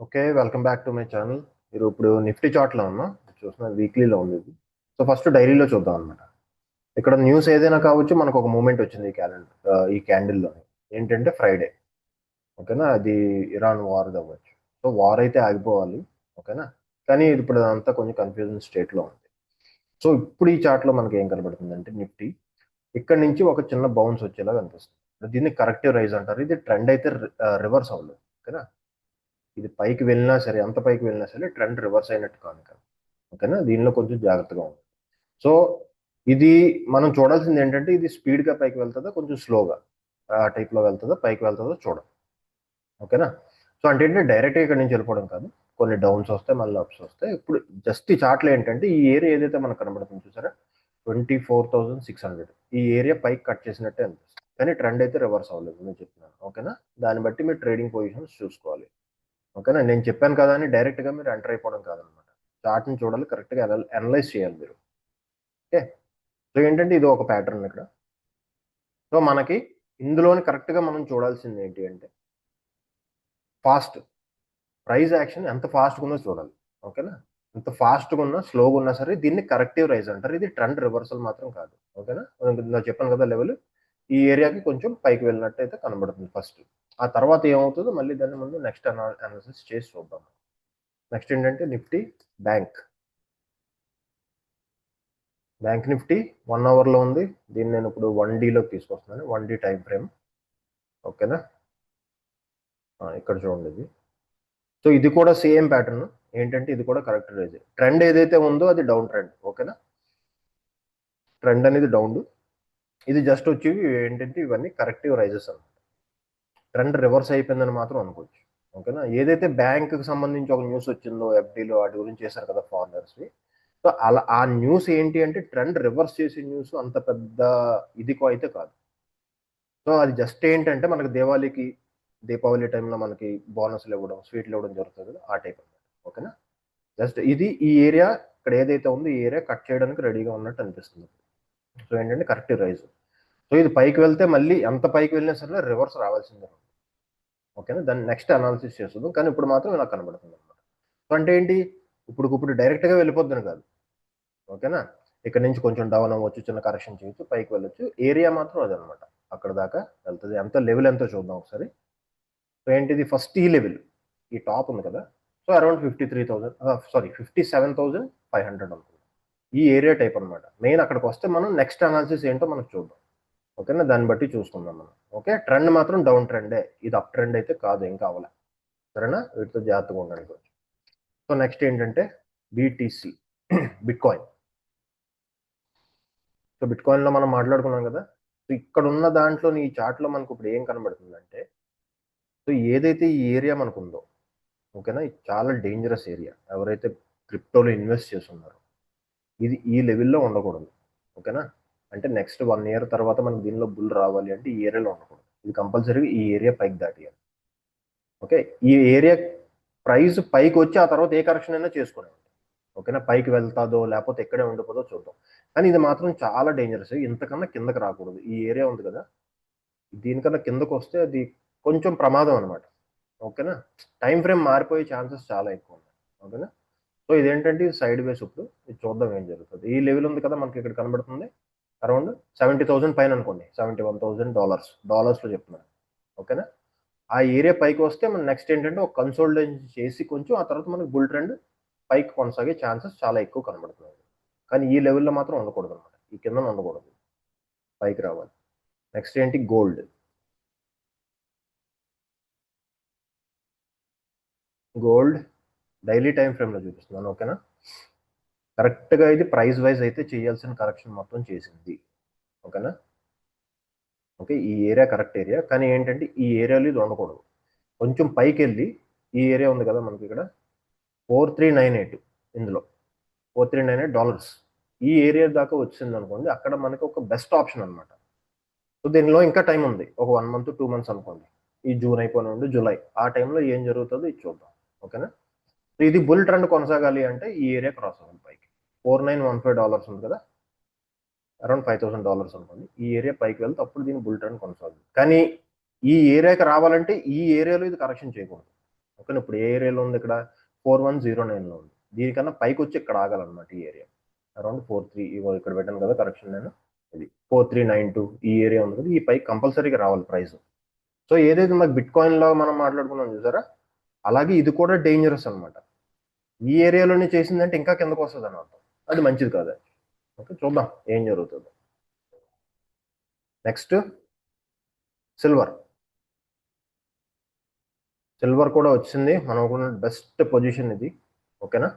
Okay. Welcome back to my channel. మీరు ఇప్పుడు Nifty చార్ట్‌లో ఉన్నాం. చూస్తున్న వీక్లీలో ఉంది ఇది. సో, ఫస్ట్ డైలీలో చూద్దాం అనమాట. ఇక్కడ న్యూస్ ఏదైనా కావచ్చు మనకు ఒక మూవ్‌మెంట్ వచ్చింది ఈ క్యాండిల్‌లోని. ఏంటంటే ఫ్రైడే. ఓకేనా. అది ఇరాన్ వార్‌ది అవ్వచ్చు. సో, వార్ అయితే ఆగిపోవాలి. ఓకేనా. కానీ ఇప్పుడు అదంతా కొంచెం కన్‌ఫ్యూజన్ స్టేట్‌లో ఉంది. సో, ఇప్పుడు ఈ చార్ట్‌లో మనకి ఏం కనబడుతుందంటే నిఫ్టీ ఇక్కడి నుంచి ఒక చిన్న బౌన్స్ వచ్చేలాగా అనిపిస్తుంది. దీన్ని కరెక్టివ్ రైజ్ అంటారు. ఇది ట్రెండ్ అయితే రివర్స్ అవ్వలేదు. ఓకేనా. ఇది పైకి వెళ్ళినా సరే, ఎంత పైకి వెళ్ళినా సరే ట్రెండ్ రివర్స్ అయినట్టు కాదు కదా. ఓకేనా. దీనిలో కొంచెం జాగ్రత్తగా ఉంది. సో ఇది మనం చూడాల్సింది ఏంటంటే ఇది స్పీడ్గా పైకి వెళ్తుందా కొంచెం స్లోగా ఆ టైప్లో వెళ్తుందా పైకి వెళ్తుందో చూడం. ఓకేనా. సో అంటే ఏంటంటే డైరెక్ట్గా ఇక్కడ నుంచి వెళ్ళిపోవడం కాదు. కొన్ని డౌన్స్ వస్తాయి, మళ్ళీ అప్స్ వస్తాయి. ఇప్పుడు జస్ట్ ఈ చార్ట్లో ఏంటంటే ఈ ఏరియా ఏదైతే మనకు కనబడుతుంది చూసారా, 24,600 ఈ ఏరియా పైకి కట్ చేసినట్టే అనిపిస్తుంది. కానీ ట్రెండ్ అయితే రివర్స్ అవ్వలేదు నేను చెప్తున్నాను. ఓకేనా. దాన్ని బట్టి మీరు ట్రేడింగ్ పొజిషన్స్ చూసుకోవాలి. ఓకేనా. నేను చెప్పాను కదా అని డైరెక్ట్గా మీరు ఎంటర్ అయిపోవడం కాదనమాట. చార్ట్ని చూడాలి, కరెక్ట్గా అనలైజ్ చేయాలి మీరు. ఓకే. సో ఏంటంటే ఇది ఒక ప్యాటర్న్ ఇక్కడ. సో మనకి ఇందులోని కరెక్ట్గా మనం చూడాల్సింది ఏంటి అంటే ఫాస్ట్ ప్రైస్ యాక్షన్ ఎంత ఫాస్ట్గా ఉందో చూడాలి. ఓకేనా. ఎంత ఫాస్ట్గా ఉన్నా స్లోగా ఉన్నా సరే దీన్ని కరెక్టివ్ రైజ్ అంటారు. ఇది ట్రెండ్ రివర్సల్ మాత్రం కాదు. ఓకేనా. నేను చెప్పాను కదా లెవెల్ ఈ ఏరియాకి కొంచెం పైకి వెళ్ళినట్టు అయితే కనబడుతుంది ఫస్ట్. ఆ తర్వాత ఏమవుతుందో మళ్ళీ దాన్ని ముందు నెక్స్ట్ అనాలిసిస్ చేసి చూద్దాం. నెక్స్ట్ ఏంటంటే నిఫ్టీ బ్యాంక్ బ్యాంక్ నిఫ్టీ 1 అవర్లో ఉంది. దీన్ని నేను ఇప్పుడు 1Dలోకి తీసుకొస్తున్నాను. 1D time frame. ఓకేనా. ఇక్కడ చూడండి ఇది. సో ఇది కూడా సేమ్ ప్యాటర్న్. ఏంటంటే ఇది కూడా కరెక్ట్ రైజ్. ట్రెండ్ ఏదైతే ఉందో అది డౌన్ ట్రెండ్. ఓకేనా. ట్రెండ్ అనేది డౌన్. ఇది జస్ట్ వచ్చి ఏంటంటే ఇవన్నీ కరెక్టివ్ రైజెస్ అన్నమాట. ట్రెండ్ రివర్స్ అయిపోయిందని మాత్రం అనుకోవచ్చు. ఓకేనా. ఏదైతే బ్యాంకుకి సంబంధించి ఒక న్యూస్ వచ్చిందో ఎఫ్డీలో వాటి గురించి చేశారు కదా ఫారినర్స్వి. సో అలా ఆ న్యూస్ ఏంటి అంటే ట్రెండ్ రివర్స్ చేసే న్యూస్ అంత పెద్ద ఇదికో అయితే కాదు. సో అది జస్ట్ ఏంటంటే మనకి దీపావళి టైంలో మనకి బోనస్లు ఇవ్వడం, స్వీట్లు ఇవ్వడం జరుగుతుంది కదా, ఆ టైప్ అన్నమాట. ఓకేనా. జస్ట్ ఇది ఈ ఏరియా ఇక్కడ ఏదైతే ఉందో ఈ ఏరియా కట్ చేయడానికి రెడీగా ఉన్నట్టు అనిపిస్తుంది. సో ఏంటంటే కరెక్ట్ రైజ్. సో ఇది పైకి వెళ్తే మళ్ళీ ఎంత పైకి వెళ్ళినా సరే రివర్స్ రావాల్సిందే. ఓకేనా. దాన్ని నెక్స్ట్ అనాలిసిస్ చేస్తుంది. కానీ ఇప్పుడు మాత్రం ఇలా కనబడుతుంది అనమాట. సో అంటే ఏంటి, ఇప్పుడు డైరెక్ట్గా వెళ్ళిపోద్దని కాదు. ఓకేనా. ఇక్కడ నుంచి కొంచెం డౌన్ అవ్వచ్చు, చిన్న కరెక్షన్ చేయొచ్చు, పైకి వెళ్ళొచ్చు. ఏరియా మాత్రం అదనమాట. అక్కడ దాకా వెళ్తుంది. ఎంత లెవెల్ ఎంతో చూద్దాం ఒకసారి. సో ఏంటిది ఫస్ట్ ఈ లెవెల్, ఈ టాప్ ఉంది కదా. సో అరౌండ్ 57,500 అనుకుంది. ఈ ఏరియా టైప్ అనమాట. మెయిన్ అక్కడికి వస్తే మనం నెక్స్ట్ అనాలిసిస్ ఏంటో మనకు చూద్దాం. ఓకేనా. దాన్ని బట్టి చూసుకుందాం మనం. ఓకే. ట్రెండ్ మాత్రం డౌన్ ట్రెండే. ఇది అప్ ట్రెండ్ అయితే కాదు, ఏం కావాలా. సరేనా. వీటితో జాగ్రత్తగా ఉండండి కొంచెం. సో నెక్స్ట్ ఏంటంటే బీటీసీ బిట్ కాయిన్. సో బిట్ కాయిన్లో మనం మాట్లాడుకున్నాం కదా. సో ఇక్కడ ఉన్న దాంట్లో ఈ చార్ట్లో మనకు ఇప్పుడు ఏం కనబడుతుందంటే, సో ఏదైతే ఈ ఏరియా మనకు ఉందో, ఓకేనా, ఇది చాలా డేంజరస్ ఏరియా. ఎవరైతే క్రిప్టోలో ఇన్వెస్ట్ చేస్తున్నారో ఇది ఈ లెవెల్లో ఉండకూడదు. ఓకేనా. అంటే నెక్స్ట్ 1 ఇయర్ తర్వాత మనకి దీనిలో బుల్ రావాలి అంటే ఈ ఏరియాలో ఉండకూడదు. ఇది కంపల్సరీగా ఈ ఏరియా పైకి దాటియాలి. ఓకే. ఈ ఏరియా ప్రైస్ పైకి వచ్చి ఆ తర్వాత ఏ కరెక్షన్ అయినా చేసుకునేది. ఓకేనా. పైకి వెళ్తాదో లేకపోతే ఎక్కడే ఉండిపోదో చూద్దాం. కానీ ఇది మాత్రం చాలా డేంజరస్. ఇంతకన్నా కిందకి రాకూడదు. ఈ ఏరియా ఉంది కదా, దీనికన్నా కిందకు వస్తే అది కొంచెం ప్రమాదం అనమాట. ఓకేనా. టైం ఫ్రేమ్ మారిపోయే ఛాన్సెస్ చాలా ఎక్కువ ఉన్నాయి. ఓకేనా. సో ఇదేంటంటే ఇది సైడ్ వేస్. ఇప్పుడు ఇది చూద్దాం ఏం జరుగుతుంది. ఈ లెవెల్ ఉంది కదా మనకి ఇక్కడ కనబడుతుంది, అరౌండ్ 70,000 పైన అనుకోండి. $71,000 చెప్తున్నాను. ఓకేనా. ఆ ఏరియా పైకి వస్తే మనం నెక్స్ట్ ఏంటంటే ఒక కన్సోలిడేషన్ చేసి కొంచెం ఆ తర్వాత మనకి బుల్ ట్రెండ్ పైకి కొనసాగే ఛాన్సెస్ చాలా ఎక్కువ కనబడుతున్నాయి. కానీ ఈ లెవెల్లో మాత్రం ఉండకూడదు అనమాట. ఈ కింద ఉండకూడదు, పైకి రావాలి. నెక్స్ట్ ఏంటి గోల్డ్. గోల్డ్ డైలీ టైం ఫ్రేమ్లో చూపిస్తున్నాను. ఓకేనా. కరెక్ట్గా ఇది ప్రైస్ వైజ్ అయితే చేయాల్సిన కరెక్షన్ మొత్తం చేసింది. ఓకేనా. ఓకే. ఈ ఏరియా కరెక్ట్ ఏరియా. కానీ ఏంటంటే ఈ ఏరియాలో ఇది ఉండకూడదు. కొంచెం పైకి వెళ్ళి ఈ ఏరియా ఉంది కదా మనకి ఇక్కడ 4398, ఇందులో $4398 ఈ ఏరియా దాకా వచ్చింది అనుకోండి, అక్కడ మనకి ఒక బెస్ట్ ఆప్షన్ అనమాట. సో దీనిలో ఇంకా టైం ఉంది, ఒక 1 మంత్ 2 మంత్స్ అనుకోండి. ఈ జూన్ అయిపోయిన నుండి జూలై ఆ టైంలో ఏం జరుగుతుందో ఇది చూద్దాం. ఓకేనా. సో ఇది బుల్ ట్రెండ్ కొనసాగాలి అంటే ఈ ఏరియా క్రాస్ అవ్వాలి పైకి. $4915 ఉంది కదా, అరౌండ్ $5,000 అనుకోండి. ఈ ఏరియా పైకి వెళ్తే అప్పుడు దీని బుల్ ట్రెండ్ కొనసాగుతుంది. కానీ ఈ ఏరియాకి రావాలంటే ఈ ఏరియాలో ఇది కరెక్షన్ చేయకూడదు. ఓకేనా. ఇప్పుడు ఏ ఏరియాలో ఉంది ఇక్కడ 4109లో ఉంది. దీనికన్నా పైకి వచ్చి ఇక్కడ ఆగాలన్నమాట ఈ ఏరియా అరౌండ్ 43. ఇగో ఇక్కడ పెట్టాను కదా కరెక్షన్ నేను, ఇది 4392 ఈ ఏరియా ఉంది కదా, ఈ పైకి కంపల్సరీగా రావాలి ప్రైస్. సో ఏదైతే మాకు బిట్ కాయిన్ లో మనం మాట్లాడుకున్నాం చూసారా, అలాగే ఇది కూడా డేంజరస్ అనమాట. ఈ ఏరియాలోనే చేసిందంటే ఇంకా కిందకు వస్తుంది అని అర్థం, అది మంచిది కాదు. ఓకే, చూద్దాం ఏం జరుగుతుందో. Next silver. సిల్వర్ కూడా వచ్చింది మనం బెస్ట్ పొజిషన్ ఇది. ఓకేనా.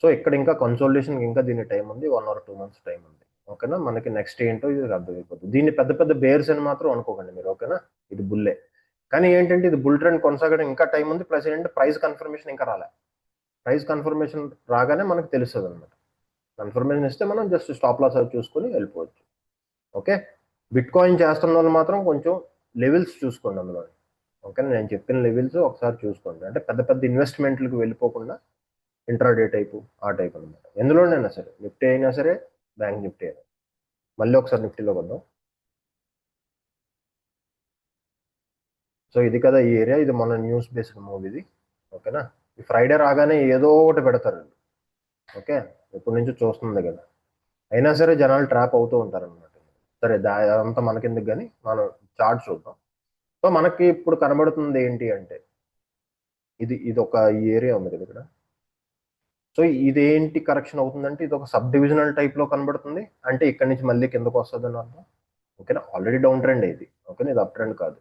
సో ఇక్కడ ఇంకా కన్సోలిడేషన్ ఇంకా దీని టైం ఉంది, 1 or 2 months టైం ఉంది. ఓకేనా. మనకి నెక్స్ట్ ఏంటో ఇది అర్థమైపోతుంది. దీన్ని పెద్ద పెద్ద బేర్స్ అని మాత్రం అనుకోకండి మీరు. ఓకేనా, ఇది బుల్లే. కానీ ఏంటంటే ఇది బుల్ ట్రెండ్ కొనసాగడం ఇంకా టైం ఉంది. ప్లస్ ఏంటంటే ప్రైస్ కన్ఫర్మేషన్ ఇంకా రాలే. ప్రైస్ కన్ఫర్మేషన్ రాగానే మనకు తెలుస్తుంది అనమాట. కన్ఫర్మేషన్ ఇస్తే మనం జస్ట్ స్టాప్ లాస్ అది చూసుకొని వెళ్ళిపోవచ్చు. ఓకే. బిట్ కాయిన్ చేస్తున్న వాళ్ళు మాత్రం కొంచెం లెవెల్స్ చూసుకోండి అందులో. ఓకే, నేను చెప్పిన లెవెల్స్ ఒకసారి చూసుకోండి. అంటే పెద్ద పెద్ద ఇన్వెస్ట్మెంట్లకు వెళ్ళిపోకుండా ఇంట్రాడే టైపు, ఆ టైప్ అనమాట. ఎందులోనైనా సరే, నిఫ్టీ అయినా సరే, బ్యాంక్ నిఫ్టీ అయినా. మళ్ళీ ఒకసారి నిఫ్టీలోకి వద్దాం. సో ఇది కదా ఈ ఏరియా, ఇది మన న్యూస్ బేస్డ్ మూవ్ ఇది. ఓకేనా. ఈ ఫ్రైడే రాగానే ఏదో ఒకటి పెడతారు. ఓకే, ఎప్పటి నుంచో చూస్తుంది కదా. అయినా సరే జనాలు ట్రాప్ అవుతూ ఉంటారు అనమాట. సరే అదంతా మనకెందుకు, కానీ మనం చార్ట్ చూద్దాం. సో మనకి ఇప్పుడు కనబడుతుంది ఏంటి అంటే, ఇది ఇది ఒక ఈ ఏరియా ఉంది కదా ఇక్కడ. సో ఇదేంటి కరెక్షన్ అవుతుందంటే, ఇది ఒక సబ్ డివిజనల్ టైప్ లో కనబడుతుంది. అంటే ఇక్కడ నుంచి మళ్ళీ కిందకు వస్తుంది అని అర్థం. ఓకేనా. ఆల్రెడీ డౌన్ ట్రెండ్ ఇది. ఓకేనా, ఇది అప్ ట్రెండ్ కాదు.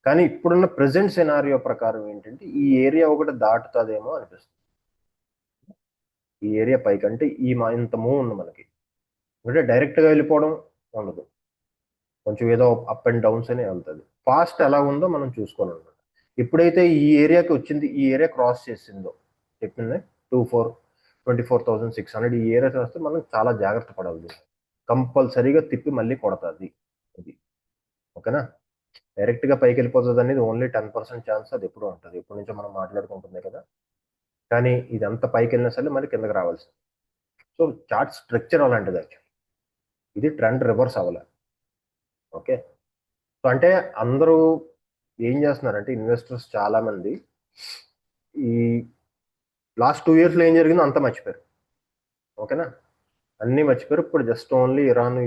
కానీ ఇప్పుడున్న ప్రెసెంట్ సినారియో ప్రకారం ఏంటంటే, ఈ ఏరియా ఒకటి దాటుతుందేమో అనిపిస్తుంది. ఈ ఏరియా పైకి అంటే ఇంత మూవ్ ఉంది మనకి. అంటే డైరెక్ట్ గా వెళ్ళిపోవడం ఉండదు, కొంచెం ఏదో అప్ అండ్ డౌన్స్ అనే వెళ్తుంది. ఫాస్ట్ ఎలా ఉందో మనం చూసుకోవాలన్నమాట. ఎప్పుడైతే ఈ ఏరియాకి వచ్చింది, ఈ ఏరియా క్రాస్ చేసిందో, చెప్పింది 24,600 ఈ ఏరియా వస్తే మనం చాలా జాగ్రత్త పడాలి. కంపల్సరీగా తిప్పి మళ్ళీ కొడతాది ఇది. ఓకేనా. డైరెక్ట్ గా పైకి వెళ్ళిపోతుంది అనేది ఓన్లీ 10% ఛాన్స్, అది ఎప్పుడు ఉంటుంది, ఎప్పటి నుంచో మనం మాట్లాడుకుంటుంది కదా. కానీ ఇదంతా పైకి వెళ్ళినా సరే మళ్ళీ కిందకి రావాల్సింది. సో చార్ట్ స్ట్రక్చర్ అలాంటిది యాక్చువల్. ఇది ట్రెండ్ రివర్స్ అవ్వాలి. ఓకే. సో అంటే అందరూ ఏం చేస్తున్నారంటే, ఇన్వెస్టర్స్ చాలా మంది ఈ లాస్ట్ 2 yearsలో ఏం జరిగిందో అంతా మర్చిపోయారు. ఓకేనా, అన్నీ మర్చిపోయారు. ఇప్పుడు జస్ట్ ఓన్లీ ఇరాన్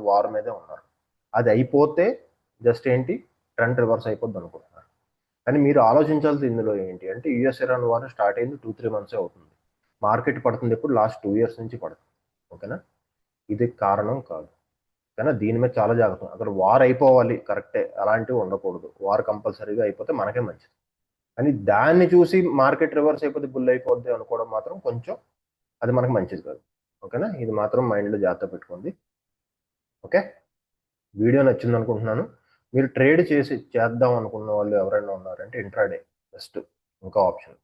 వార్ మీదే ఉన్నారు. అది అయిపోతే జస్ట్ ఏంటి, ట్రెండ్ రివర్స్ అయిపోద్ది అనుకుంటున్నారు. కానీ మీరు ఆలోచించాల్సి ఇందులో ఏంటి అంటే, ఇరాన్ వార్ స్టార్ట్ అయింది 2-3 months అవుతుంది. మార్కెట్ పడుతుంది ఎప్పుడు, లాస్ట్ 2 years నుంచి పడుతుంది. ఓకేనా, ఇది కారణం కాదు. కానీ దీని మీద చాలా జాగ్రత్త. అక్కడ వార్ అయిపోవాలి కరెక్టే, అలాంటివి ఉండకూడదు. వార్ కంపల్సరీగా అయిపోతే మనకే మంచిది. కానీ దాన్ని చూసి మార్కెట్ రివర్స్ అయిపోతే బుల్ అయిపోద్ది అనుకోవడం మాత్రం కొంచెం, అది మనకు మంచిది కాదు. ఓకేనా, ఇది మాత్రం మైండ్లో జాగ్రత్త పెట్టుకోండి. ఓకే, వీడియో నచ్చింది అనుకుంటున్నాను. మీరు ట్రేడ్ చేద్దాం అనుకున్న వాళ్ళు ఎవరైనా ఉన్నారంటే ఇంట్రాడే బెస్ట్. ఇంకా ఆప్షన్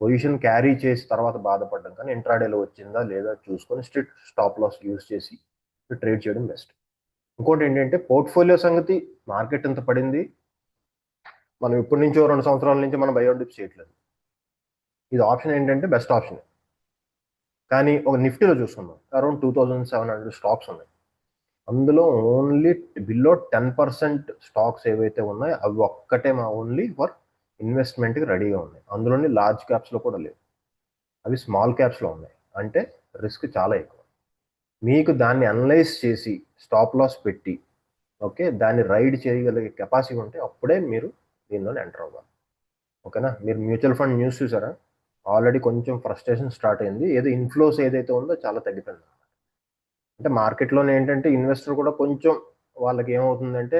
పొజిషన్ క్యారీ చేసి తర్వాత బాధపడడం కానీ, ఇంట్రాడేలో వచ్చిందా లేదా చూసుకొని స్ట్రిక్ట్ స్టాప్ లాస్ యూజ్ చేసి ట్రేడ్ చేయడం బెస్ట్. ఇంకోటి ఏంటంటే, పోర్ట్ఫోలియో సంగతి, మార్కెట్ ఎంత పడింది, మనం ఇప్పటి నుంచో 2 సంవత్సరాల నుంచి మనం బై ఆన్ డిప్స్ చేయట్లేదు. ఇది ఆప్షన్ ఏంటంటే బెస్ట్ ఆప్షన్. కానీ ఒక నిఫ్టీలో చూసుకుందాం, అరౌండ్ 2700 స్టాక్స్ ఉన్నాయి. అందులో ఓన్లీ బిలో 10% స్టాక్స్ ఏవైతే ఉన్నాయో అవి ఒక్కటే మా ఓన్లీ ఫర్ ఇన్వెస్ట్మెంట్కి రెడీగా ఉన్నాయి. అందులోని లార్జ్ క్యాప్స్లో కూడా లేవు, అవి స్మాల్ క్యాప్స్లో ఉన్నాయి. అంటే రిస్క్ చాలా ఎక్కువ. మీకు దాన్ని అనలైజ్ చేసి స్టాప్ లాస్ పెట్టి, ఓకే, దాన్ని రైడ్ చేయగలిగే కెపాసిటీ ఉంటే అప్పుడే మీరు దీనిలో ఎంటర్ అవ్వాలి. ఓకేనా. మీరు మ్యూచువల్ ఫండ్ న్యూస్ చూసారా, ఆల్రెడీ కొంచెం ఫ్రస్ట్రేషన్ స్టార్ట్ అయింది. ఏదో ఇన్ఫ్లోస్ ఏదైతే ఉందో చాలా తగ్గిపోయింది. అంటే మార్కెట్లోనే ఏంటంటే ఇన్వెస్టర్ కూడా కొంచెం, వాళ్ళకి ఏమవుతుందంటే,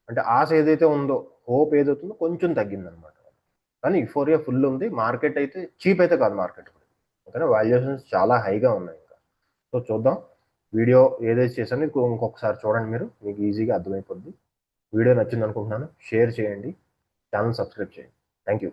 అంటే ఆశ ఏదైతే ఉందో, హోప్ ఏదైతుందో కొంచెం తగ్గిందనమాట. కానీ యుఫోరియా ఫుల్ ఉంది. మార్కెట్ అయితే చీప్ అయితే కాదు మార్కెట్. ఓకేనా, వాల్యుయేషన్స్ చాలా హైగా ఉన్నాయి ఇంకా. సో చూద్దాం. వీడియో ఏదైతే చేశానో ఇంకొకసారి చూడండి, మీకు ఈజీగా అర్థమైపోద్ది. వీడియో నచ్చింది అనుకుంటున్నాను. షేర్ చేయండి, ఛానల్ సబ్స్క్రైబ్ చేయండి. Thank you.